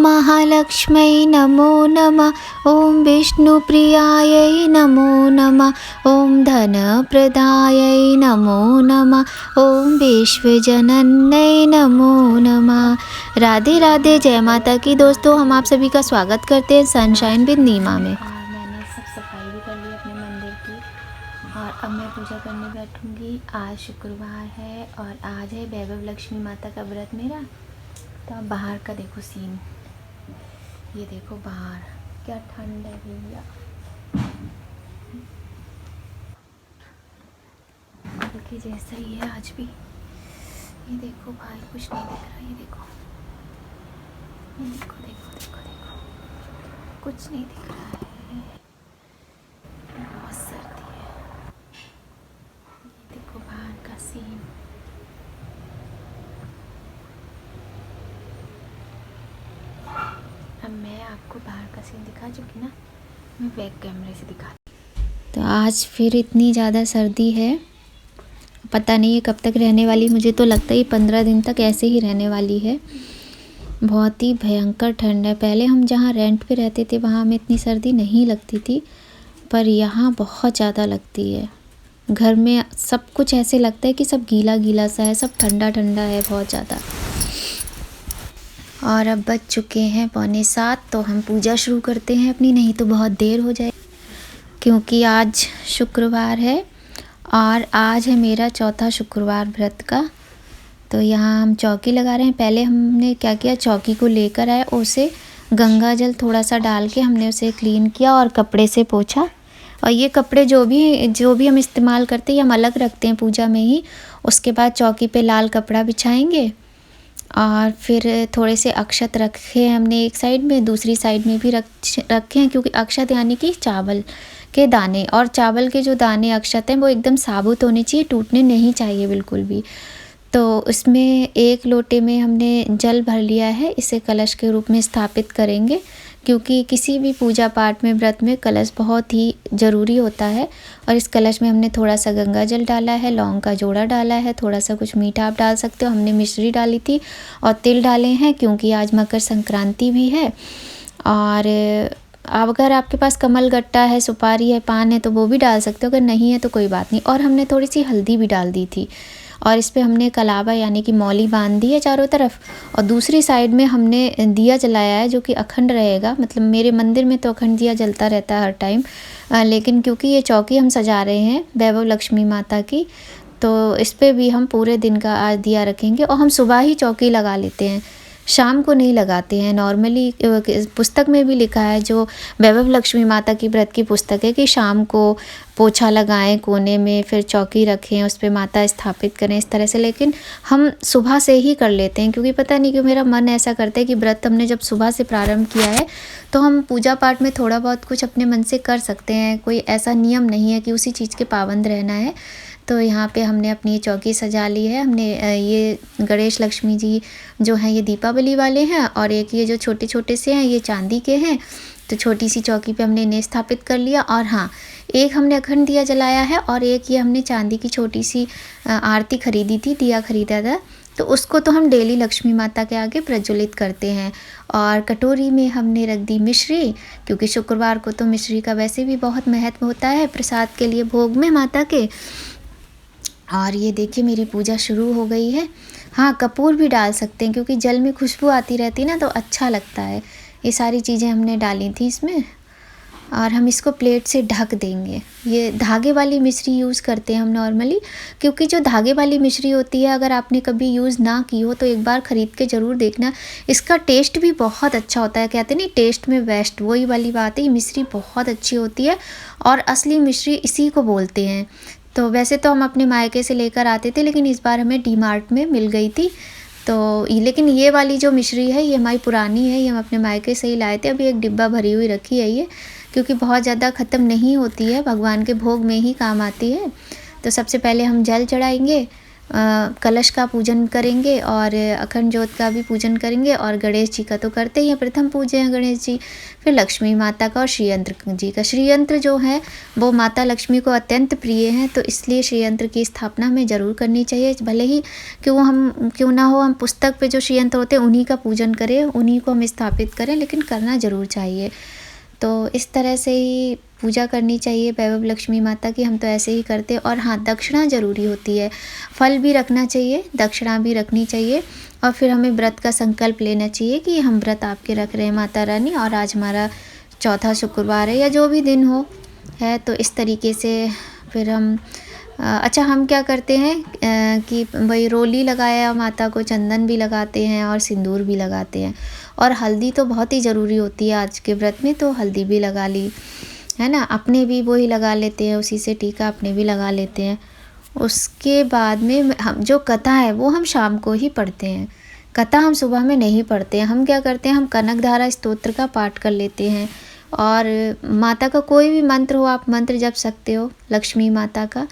महालक्ष्म्यै नमो नमः। ॐ विष्णुप्रियायै नमो नमः। ॐ धनप्रदायै नमो नमः। ॐ विश्वजनन्यै नमो नमः। राधे राधे, जय माता की। दोस्तों, हम आप सभी का स्वागत करते हैं सनशाइन विद नीमा में। मैंने सब सफाई भी कर ली अपने मंदिर की और अब मैं पूजा करने बैठूंगी। आज शुक्रवार है और आज है वैभव लक्ष्मी माता का व्रत मेरा। तो अब बाहर का देखो सीन, ये देखो बाहर क्या ठंड है भैया। कल के जैसा ही है आज भी। ये देखो भाई, कुछ नहीं दिख रहा। ये देखो, ये देखो देखो देखो देखो, कुछ नहीं दिख रहा है। बहुत सर्दी है। ये देखो बाहर का सीन। अब मैं आपको बाहर का सीन दिखा चुकी ना, मैं बैक कैमरे से दिखा। तो आज फिर इतनी ज़्यादा सर्दी है, पता नहीं ये कब तक रहने वाली। मुझे तो लगता है ये 15 दिन तक ऐसे ही रहने वाली है। बहुत ही भयंकर ठंड है। पहले हम जहाँ रेंट पे रहते थे वहाँ हमें इतनी सर्दी नहीं लगती थी, पर यहाँ बहुत ज़्यादा लगती है। घर में सब कुछ ऐसे लगता है कि सब गीला गीला सा है, सब ठंडा ठंडा है बहुत ज़्यादा। और अब बज चुके हैं 6:45, तो हम पूजा शुरू करते हैं अपनी, नहीं तो बहुत देर हो जाए। क्योंकि आज शुक्रवार है और आज है मेरा चौथा शुक्रवार व्रत का। तो यहाँ हम चौकी लगा रहे हैं। पहले हमने क्या किया, चौकी को लेकर आए, उसे गंगा जल थोड़ा सा डाल के हमने उसे क्लीन किया और कपड़े से पोंछा। और ये कपड़े जो भी हम इस्तेमाल करते हैं हम अलग रखते हैं पूजा में ही। उसके बाद चौकी पे लाल कपड़ा बिछाएंगे और फिर थोड़े से अक्षत रखे हमने एक साइड में, दूसरी साइड में भी रखे हैं। क्योंकि अक्षत यानी कि चावल के दाने, और चावल के जो दाने अक्षत हैं वो एकदम साबुत होने चाहिए, टूटने नहीं चाहिए बिल्कुल भी। तो इसमें एक लोटे में हमने जल भर लिया है, इसे कलश के रूप में स्थापित करेंगे। क्योंकि किसी भी पूजा पाठ में, व्रत में कलश बहुत ही ज़रूरी होता है। और इस कलश में हमने थोड़ा सा गंगा जल डाला है, लौंग का जोड़ा डाला है, थोड़ा सा कुछ मीठा आप डाल सकते हो। हमने मिश्री डाली थी और तिल डाले हैं, क्योंकि आज मकर संक्रांति भी है। और अगर आपके पास कमल गट्टा है, सुपारी है, पान है तो वो भी डाल सकते हो, अगर नहीं है तो कोई बात नहीं। और हमने थोड़ी सी हल्दी भी डाल दी थी। और इस पे हमने कलावा यानी कि मौली बांध दी है चारों तरफ। और दूसरी साइड में हमने दिया जलाया है, जो कि अखंड रहेगा। मतलब मेरे मंदिर में तो अखंड दिया जलता रहता है हर टाइम, लेकिन क्योंकि ये चौकी हम सजा रहे हैं वैभव लक्ष्मी माता की, तो इस पर भी हम पूरे दिन का आज दिया रखेंगे। और हम सुबह ही चौकी लगा लेते हैं, शाम को नहीं लगाते हैं। नॉर्मली पुस्तक में भी लिखा है, जो वैभव लक्ष्मी माता की व्रत की पुस्तक है, कि शाम को पोछा लगाएं कोने में, फिर चौकी रखें, उस पर माता स्थापित करें, इस तरह से। लेकिन हम सुबह से ही कर लेते हैं, क्योंकि पता नहीं क्यों मेरा मन ऐसा करता है कि व्रत हमने जब सुबह से प्रारंभ किया है तो हम पूजा पाठ में थोड़ा बहुत कुछ अपने मन से कर सकते हैं। कोई ऐसा नियम नहीं है कि उसी चीज़ के पाबंद रहना है। तो यहाँ पे हमने अपनी चौकी सजा ली है। हमने ये गणेश लक्ष्मी जी जो हैं ये दीपावली वाले हैं, और एक ये जो छोटे छोटे से हैं ये चांदी के हैं। तो छोटी सी चौकी पे हमने इन्हें स्थापित कर लिया। और हाँ, एक हमने अखंड दिया जलाया है, और एक ये हमने चांदी की छोटी सी आरती खरीदी थी, दिया खरीदा था, तो उसको तो हम डेली लक्ष्मी माता के आगे प्रज्वलित करते हैं। और कटोरी में हमने रख दी मिश्री, क्योंकि शुक्रवार को तो मिश्री का वैसे भी बहुत महत्व होता है प्रसाद के लिए भोग में माता के। और ये देखिए मेरी पूजा शुरू हो गई है। हाँ, कपूर भी डाल सकते हैं, क्योंकि जल में खुशबू आती रहती है ना, तो अच्छा लगता है। ये सारी चीज़ें हमने डाली थी इसमें। और हम इसको प्लेट से ढक देंगे। ये धागे वाली मिश्री यूज़ करते हैं हम नॉर्मली, क्योंकि जो धागे वाली मिश्री होती है, अगर आपने कभी यूज़ ना की हो तो एक बार ख़रीद के ज़रूर देखना। इसका टेस्ट भी बहुत अच्छा होता है। कहते नहीं, टेस्ट में बेस्ट, वही वाली बात है। ये मिश्री बहुत अच्छी होती है और असली मिश्री इसी को बोलते हैं। तो वैसे तो हम अपने मायके से लेकर आते थे, लेकिन इस बार हमें डी-मार्ट में मिल गई थी। तो लेकिन ये वाली जो मिश्री है ये हमारी पुरानी है, ये हम अपने मायके से ही लाए थे। अभी एक डिब्बा भरी हुई रखी है ये, क्योंकि बहुत ज़्यादा ख़त्म नहीं होती है, भगवान के भोग में ही काम आती है। तो सबसे पहले हम जल चढ़ाएंगे कलश का पूजन करेंगे और अखंड ज्योत का भी पूजन करेंगे, और गणेश जी का तो करते ही हैं, प्रथम पूजे हैं गणेश जी, फिर लक्ष्मी माता का और श्रीयंत्र जी का। श्रीयंत्र जो है वो माता लक्ष्मी को अत्यंत प्रिय हैं, तो इसलिए श्रीयंत्र की स्थापना हमें ज़रूर करनी चाहिए। भले ही क्यों ना हो, हम पुस्तक पे जो श्रीयंत्र होते हैं उन्हीं का पूजन करें, उन्हीं को हम स्थापित करें, लेकिन करना ज़रूर चाहिए। तो इस तरह से ही पूजा करनी चाहिए वैभव लक्ष्मी माता की, हम तो ऐसे ही करते हैं। और हाँ, दक्षिणा ज़रूरी होती है, फल भी रखना चाहिए, दक्षिणा भी रखनी चाहिए, और फिर हमें व्रत का संकल्प लेना चाहिए कि हम व्रत आपके रख रहे हैं माता रानी, और आज हमारा चौथा शुक्रवार है या जो भी दिन हो है। तो इस तरीके से फिर हम अच्छा, हम क्या करते हैं कि वही रोली लगाया माता को, चंदन भी लगाते हैं और सिंदूर भी लगाते हैं, और हल्दी तो बहुत ही ज़रूरी होती है आज के व्रत में, तो हल्दी भी लगा ली है ना। अपने भी वही लगा लेते हैं, उसी से टीका अपने भी लगा लेते हैं। उसके बाद में हम जो कथा है वो हम शाम को ही पढ़ते हैं, कथा हम सुबह में नहीं पढ़ते हैं। हम क्या करते हैं, हम कनकधारा स्तोत्र का पाठ कर लेते हैं, और माता का कोई भी मंत्र हो आप मंत्र जप सकते हो, लक्ष्मी माता का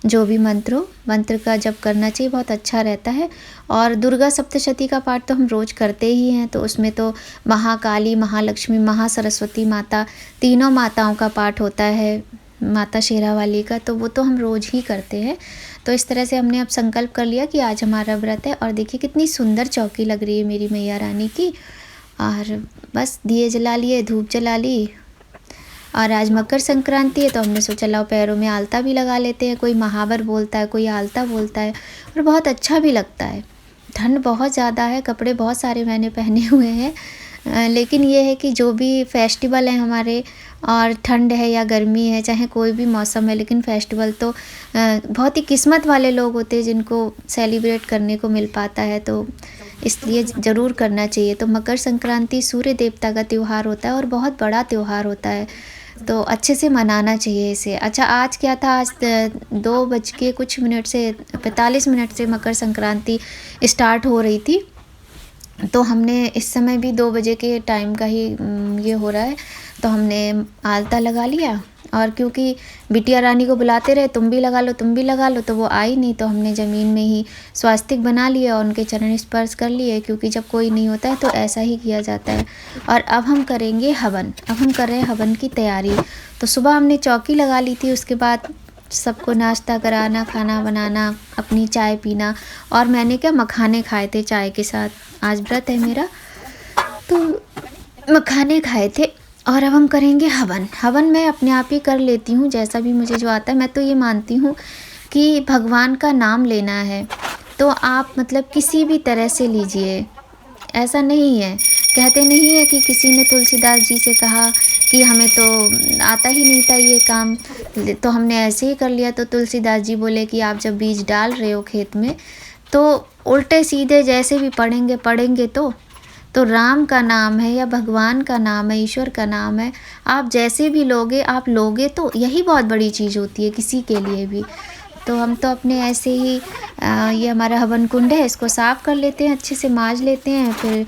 जो भी मंत्र हो, मंत्र का जप करना चाहिए, बहुत अच्छा रहता है। और दुर्गा सप्तशती का पाठ तो हम रोज़ करते ही हैं, तो उसमें तो महाकाली, महालक्ष्मी, महासरस्वती माता, तीनों माताओं का पाठ होता है, माता शेरावाली का, तो वो तो हम रोज़ ही करते हैं। तो इस तरह से हमने अब संकल्प कर लिया कि आज हमारा व्रत है। और देखिए कितनी सुंदर चौकी लग रही है मेरी मैया रानी की, और बस दिए जला लिए, धूप जला ली, और आज मकर संक्रांति है तो हमने सोचा लाओ पैरों में आलता भी लगा लेते हैं। कोई महावर बोलता है, कोई आलता बोलता है, और बहुत अच्छा भी लगता है। ठंड बहुत ज़्यादा है, कपड़े बहुत सारे मैंने पहने हुए हैं, लेकिन ये है कि जो भी फेस्टिवल है हमारे, और ठंड है या गर्मी है, चाहे कोई भी मौसम है, लेकिन फेस्टिवल तो बहुत ही किस्मत वाले लोग होते हैं जिनको सेलिब्रेट करने को मिल पाता है, तो इसलिए ज़रूर करना चाहिए। तो मकर संक्रांति सूर्य देवता का त्यौहार होता है और बहुत बड़ा त्यौहार होता है, तो अच्छे से मनाना चाहिए इसे। अच्छा, आज क्या था, आज 2:45 से 45 से मकर संक्रांति स्टार्ट हो रही थी, तो हमने इस समय भी 2 बजे के टाइम का ही ये हो रहा है, तो हमने आलता लगा लिया। और क्योंकि बिटिया रानी को बुलाते रहे, तुम भी लगा लो, तुम भी लगा लो, तो वो आई नहीं, तो हमने ज़मीन में ही स्वास्तिक बना लिया और उनके चरण स्पर्श कर लिए, क्योंकि जब कोई नहीं होता है तो ऐसा ही किया जाता है। और अब हम करेंगे हवन, अब हम कर रहे हैं हवन की तैयारी। तो सुबह हमने चौकी लगा ली थी, उसके बाद सबको नाश्ता कराना, खाना बनाना, अपनी चाय पीना, और मैंने क्या मखाने खाए थे चाय के साथ, आज व्रत है मेरा, तो मखाने खाए थे। और अब हम करेंगे हवन। हवन मैं अपने आप ही कर लेती हूँ, जैसा भी मुझे जो आता है। मैं तो ये मानती हूँ कि भगवान का नाम लेना है तो आप मतलब किसी भी तरह से लीजिए, ऐसा नहीं है, कहते नहीं है कि किसी ने तुलसीदास जी से कहा कि हमें तो आता ही नहीं था ये काम, तो हमने ऐसे ही कर लिया। तो तुलसीदास जी बोले कि आप जब बीज डाल रहे हो खेत में, तो उल्टे सीधे जैसे भी पढ़ेंगे तो राम का नाम है या भगवान का नाम है, ईश्वर का नाम है, आप जैसे भी आप लोगे तो यही बहुत बड़ी चीज़ होती है किसी के लिए भी। तो हम तो अपने ऐसे ही ये हमारा हवन कुंड है, इसको साफ़ कर लेते हैं, अच्छे से मांज लेते हैं, फिर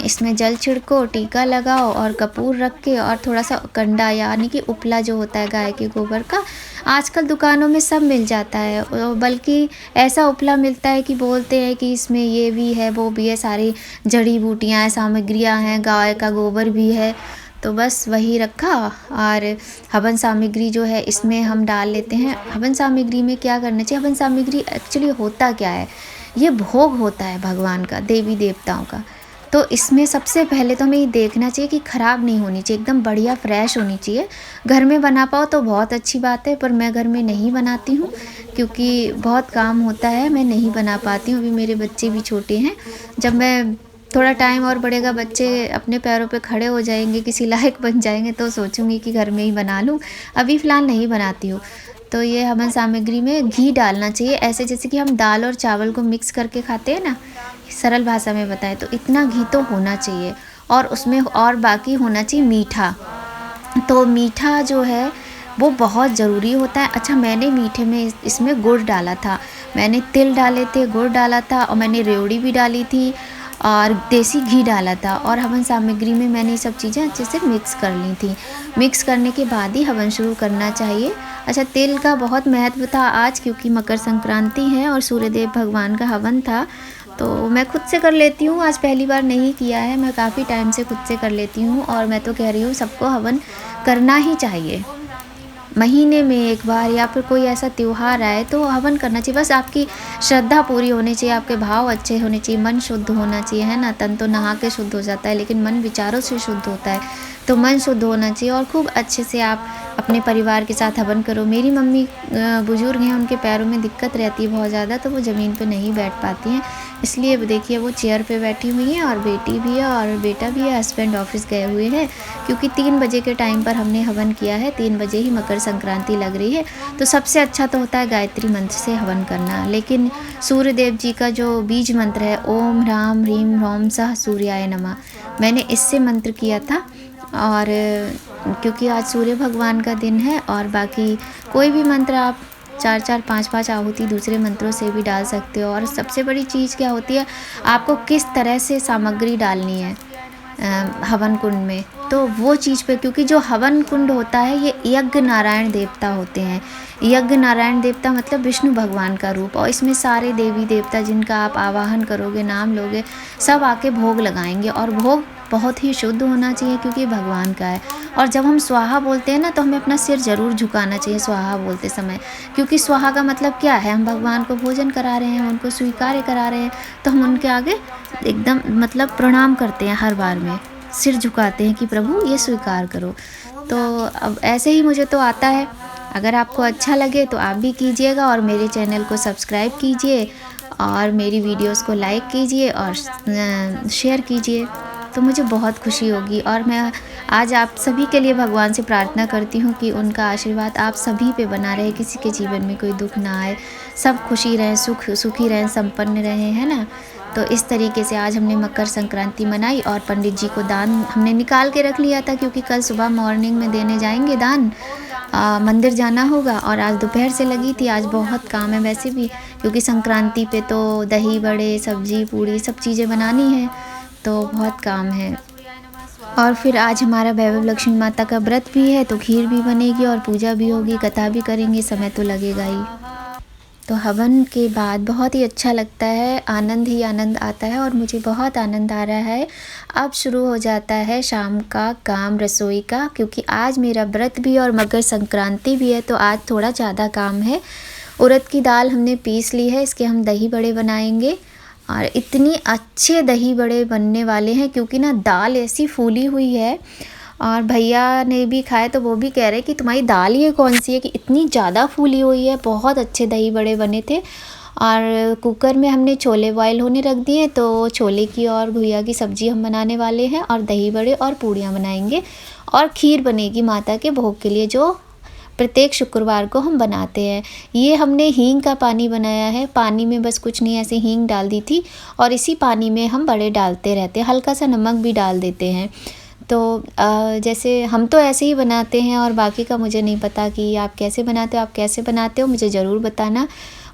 इसमें जल छिड़को, टीका लगाओ, और कपूर रख के, और थोड़ा सा कंडा यानी कि उपला जो होता है गाय के गोबर का, आजकल दुकानों में सब मिल जाता है, बल्कि ऐसा उपला मिलता है कि बोलते हैं कि इसमें ये भी है, वो भी है, सारी जड़ी बूटियाँ हैं, सामग्रियाँ हैं, गाय का गोबर भी है। तो बस वही रखा, और हवन सामग्री जो है इसमें हम डाल लेते हैं। हवन सामग्री में क्या करना चाहिए, हवन सामग्री एक्चुअली होता क्या है, ये भोग होता है भगवान का, देवी देवताओं का। तो इसमें सबसे पहले तो हमें ये देखना चाहिए कि ख़राब नहीं होनी चाहिए, एकदम बढ़िया फ्रेश होनी चाहिए। घर में बना पाओ तो बहुत अच्छी बात है, पर मैं घर में नहीं बनाती हूँ क्योंकि बहुत काम होता है, मैं नहीं बना पाती हूँ। अभी मेरे बच्चे भी छोटे हैं, जब मैं थोड़ा टाइम और बढ़ेगा, बच्चे अपने पैरों पे खड़े हो जाएंगे, किसी लायक बन जाएंगे, तो सोचूंगी कि घर में ही बना लूँ। अभी फ़िलहाल नहीं बनाती हूँ। तो ये हवन सामग्री में घी डालना चाहिए, ऐसे जैसे कि हम दाल और चावल को मिक्स करके खाते हैं ना, सरल भाषा में बताएं तो इतना घी तो होना चाहिए। और उसमें और बाकी होना चाहिए मीठा, तो मीठा जो है वो बहुत ज़रूरी होता है। अच्छा, मैंने मीठे में इसमें गुड़ डाला था, मैंने तिल डाले थे, गुड़ डाला था, और मैंने रेवड़ी भी डाली थी, और देसी घी डाला था और हवन सामग्री में मैंने ये सब चीज़ें अच्छे से मिक्स कर ली थी। मिक्स करने के बाद ही हवन शुरू करना चाहिए। अच्छा, तेल का बहुत महत्व था आज, क्योंकि मकर संक्रांति है और सूर्यदेव भगवान का हवन था, तो मैं खुद से कर लेती हूँ। आज पहली बार नहीं किया है, मैं काफ़ी टाइम से खुद से कर लेती हूँ और मैं तो कह रही हूँ सबको हवन करना ही चाहिए। महीने में एक बार या फिर कोई ऐसा त्यौहार आए तो हवन करना चाहिए। बस आपकी श्रद्धा पूरी होनी चाहिए, आपके भाव अच्छे होने चाहिए, मन शुद्ध होना चाहिए, है ना। तन तो नहा के शुद्ध हो जाता है, लेकिन मन विचारों से शुद्ध होता है, तो मन शुद्ध होना चाहिए और खूब अच्छे से आप अपने परिवार के साथ हवन करो। मेरी मम्मी बुज़ुर्ग हैं, उनके पैरों में दिक्कत रहती है बहुत ज़्यादा, तो वो ज़मीन पे नहीं बैठ पाती हैं, इसलिए देखिए वो चेयर पे बैठी हुई हैं और बेटी भी है और बेटा भी है। हस्बैंड ऑफिस गए हुए हैं, क्योंकि 3 बजे के टाइम पर हमने हवन किया है, 3 बजे ही मकर संक्रांति लग रही है, तो सबसे अच्छा तो होता है गायत्री मंत्र से हवन करना। लेकिन सूर्यदेव जी का जो बीज मंत्र है, ओम ह्राम ह्रीम ह्रौम सः सूर्याय नमः, मैंने इससे मंत्र किया था। और क्योंकि आज सूर्य भगवान का दिन है, और बाकी कोई भी मंत्र आप 4-4 5-5 आहुति दूसरे मंत्रों से भी डाल सकते हो। और सबसे बड़ी चीज़ क्या होती है, आपको किस तरह से सामग्री डालनी है हवन कुंड में, तो वो चीज़ पे, क्योंकि जो हवन कुंड होता है ये यज्ञ नारायण देवता होते हैं। यज्ञ नारायण देवता मतलब विष्णु भगवान का रूप, और इसमें सारे देवी देवता जिनका आप आवाहन करोगे, नाम लोगे, सब आके भोग लगाएंगे। और भोग बहुत ही शुद्ध होना चाहिए, क्योंकि भगवान का है। और जब हम स्वाहा बोलते हैं ना, तो हमें अपना सिर ज़रूर झुकाना चाहिए स्वाहा बोलते समय, क्योंकि स्वाहा का मतलब क्या है, हम भगवान को भोजन करा रहे हैं, उनको स्वीकार करा रहे हैं, तो हम उनके आगे एकदम मतलब प्रणाम करते हैं, हर बार में सिर झुकाते हैं कि प्रभु ये स्वीकार करो। तो अब ऐसे ही मुझे तो आता है। अगर आपको अच्छा लगे तो आप भी कीजिएगा और मेरे चैनल को सब्सक्राइब कीजिए और मेरी वीडियोस को लाइक कीजिए और शेयर कीजिए, तो मुझे बहुत खुशी होगी। और मैं आज आप सभी के लिए भगवान से प्रार्थना करती हूँ कि उनका आशीर्वाद आप सभी पे बना रहे, किसी के जीवन में कोई दुख ना आए, सब खुशी रहें, सुखी रहें, संपन्न रहें, है ना। तो इस तरीके से आज हमने मकर संक्रांति मनाई और पंडित जी को दान हमने निकाल के रख लिया था, क्योंकि कल सुबह मॉर्निंग में देने जाएंगे दान, मंदिर जाना होगा। और आज दोपहर से लगी थी, आज बहुत काम है वैसे भी, क्योंकि संक्रांति पे तो दही बड़े, सब्जी पूड़ी सब चीज़ें बनानी है, तो बहुत काम है। और फिर आज हमारा वैभव लक्ष्मी माता का व्रत भी है, तो खीर भी बनेगी और पूजा भी होगी, कथा भी करेंगे, समय तो लगेगा ही। तो हवन के बाद बहुत ही अच्छा लगता है, आनंद ही आनंद आता है और मुझे बहुत आनंद आ रहा है। अब शुरू हो जाता है शाम का काम रसोई का, क्योंकि आज मेरा व्रत भी और मकर संक्रांति भी है, तो आज थोड़ा ज़्यादा काम है। उड़द की दाल हमने पीस ली है, इसके हम दही बड़े बनाएंगे और इतनी अच्छे दही बड़े बनने वाले हैं, क्योंकि ना दाल ऐसी फूली हुई है। और भैया ने भी खाए तो वो भी कह रहे कि तुम्हारी दाल ये कौन सी है कि इतनी ज़्यादा फूली हुई है। बहुत अच्छे दही बड़े बने थे। और कुकर में हमने छोले बॉयल होने रख दिए, तो छोले की और घुइया की सब्ज़ी हम बनाने वाले हैं और दही बड़े और पूड़ियाँ बनाएंगे और खीर बनेगी माता के भोग के लिए, जो प्रत्येक शुक्रवार को हम बनाते हैं। ये हमने हींग का पानी बनाया है, पानी में बस कुछ नहीं, ऐसे हींग डाल दी थी और इसी पानी में हम बड़े डालते रहते हैं, हल्का सा नमक भी डाल देते हैं। तो जैसे हम तो ऐसे ही बनाते हैं और बाकी का मुझे नहीं पता कि आप कैसे बनाते हो, आप कैसे बनाते हो मुझे ज़रूर बताना।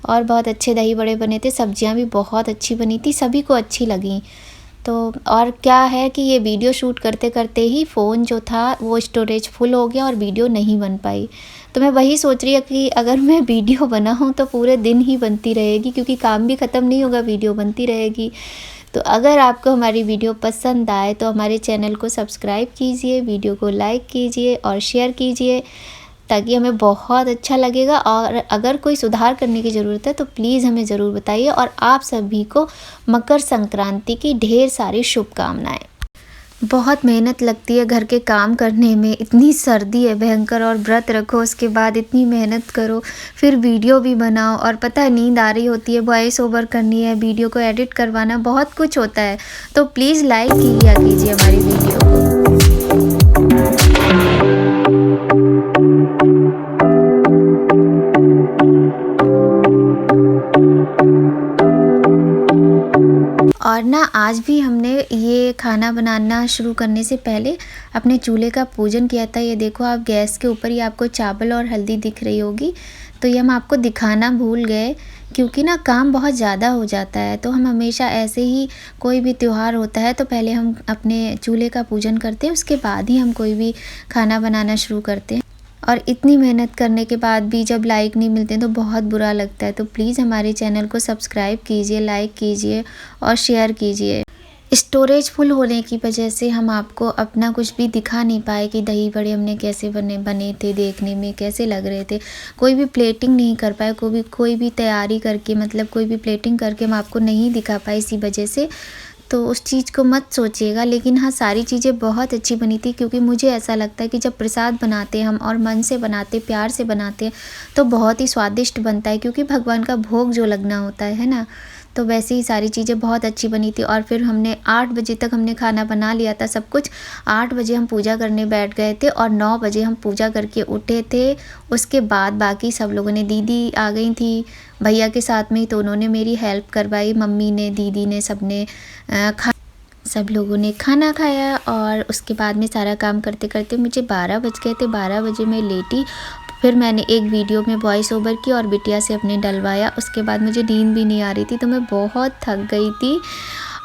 और बहुत अच्छे दही बड़े बने थे, सब्जियां भी बहुत अच्छी बनी थी, सभी को अच्छी लगी। तो और क्या है कि ये वीडियो शूट करते करते ही फ़ोन जो था वो स्टोरेज फुल हो गया और वीडियो नहीं बन पाई। तो मैं वही सोच रही हूँ कि अगर मैं वीडियो बनाऊँ तो पूरे दिन ही बनती रहेगी, क्योंकि काम भी ख़त्म नहीं होगा, वीडियो बनती रहेगी। तो अगर आपको हमारी वीडियो पसंद आए तो हमारे चैनल को सब्सक्राइब कीजिए, वीडियो को लाइक कीजिए और शेयर कीजिए, ताकि हमें बहुत अच्छा लगेगा। और अगर कोई सुधार करने की ज़रूरत है तो प्लीज़ हमें ज़रूर बताइए। और आप सभी को मकर संक्रांति की ढेर सारी शुभकामनाएं। बहुत मेहनत लगती है घर के काम करने में, इतनी सर्दी है भयंकर, और व्रत रखो उसके बाद इतनी मेहनत करो, फिर वीडियो भी बनाओ और पता है नींद आ रही होती है, वॉइस ओवर करनी है, वीडियो को एडिट करवाना, बहुत कुछ होता है। तो प्लीज़ लाइक कीजिए हमारी वीडियो को। और ना आज भी हमने ये खाना बनाना शुरू करने से पहले अपने चूल्हे का पूजन किया था। ये देखो आप, गैस के ऊपर ही आपको चावल और हल्दी दिख रही होगी, तो ये हम आपको दिखाना भूल गए क्योंकि ना काम बहुत ज़्यादा हो जाता है, तो हम हमेशा ऐसे ही कोई भी त्योहार होता है तो पहले हम अपने चूल्हे का पूजन करते हैं, उसके बाद ही हम कोई भी खाना बनाना शुरू करते हैं। और इतनी मेहनत करने के बाद भी जब लाइक नहीं मिलते तो बहुत बुरा लगता है। तो प्लीज़ हमारे चैनल को सब्सक्राइब कीजिए, लाइक कीजिए और शेयर कीजिए। स्टोरेज फुल होने की वजह से हम आपको अपना कुछ भी दिखा नहीं पाए कि दही बड़े हमने कैसे बने थे, देखने में कैसे लग रहे थे। कोई भी प्लेटिंग नहीं कर पाए, कोई भी तैयारी करके, मतलब कोई भी प्लेटिंग करके हम आपको नहीं दिखा पाए इसी वजह से। तो उस चीज़ को मत सोचिएगा। लेकिन हाँ, सारी चीज़ें बहुत अच्छी बनी थी, क्योंकि मुझे ऐसा लगता है कि जब प्रसाद बनाते हैं हम और मन से बनाते, प्यार से बनाते हैं, तो बहुत ही स्वादिष्ट बनता है, क्योंकि भगवान का भोग जो लगना होता है ना। तो वैसे ही सारी चीज़ें बहुत अच्छी बनी थी। और फिर हमने 8 बजे तक हमने खाना बना लिया था सब कुछ। 8 बजे हम पूजा करने बैठ गए थे और 9 बजे हम पूजा करके उठे थे। उसके बाद बाकी सब लोगों ने, दीदी आ गई थी भैया के साथ में ही, तो उन्होंने मेरी हेल्प करवाई। मम्मी ने, दीदी ने, सब लोगों ने खाना खाया। और उसके बाद में सारा काम करते करते मुझे 12 बज गए थे। 12 बजे मैं लेटी। फिर मैंने एक वीडियो में वॉइस ओवर की और बिटिया से अपने डलवाया। उसके बाद मुझे नींद भी नहीं आ रही थी, तो मैं बहुत थक गई थी।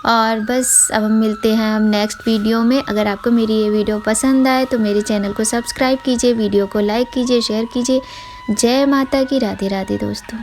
और बस अब हम मिलते हैं हम नेक्स्ट वीडियो में। अगर आपको मेरी ये वीडियो पसंद आए तो मेरे चैनल को सब्सक्राइब कीजिए, वीडियो को लाइक कीजिए, शेयर कीजिए। जय माता की। राधे राधे दोस्तों।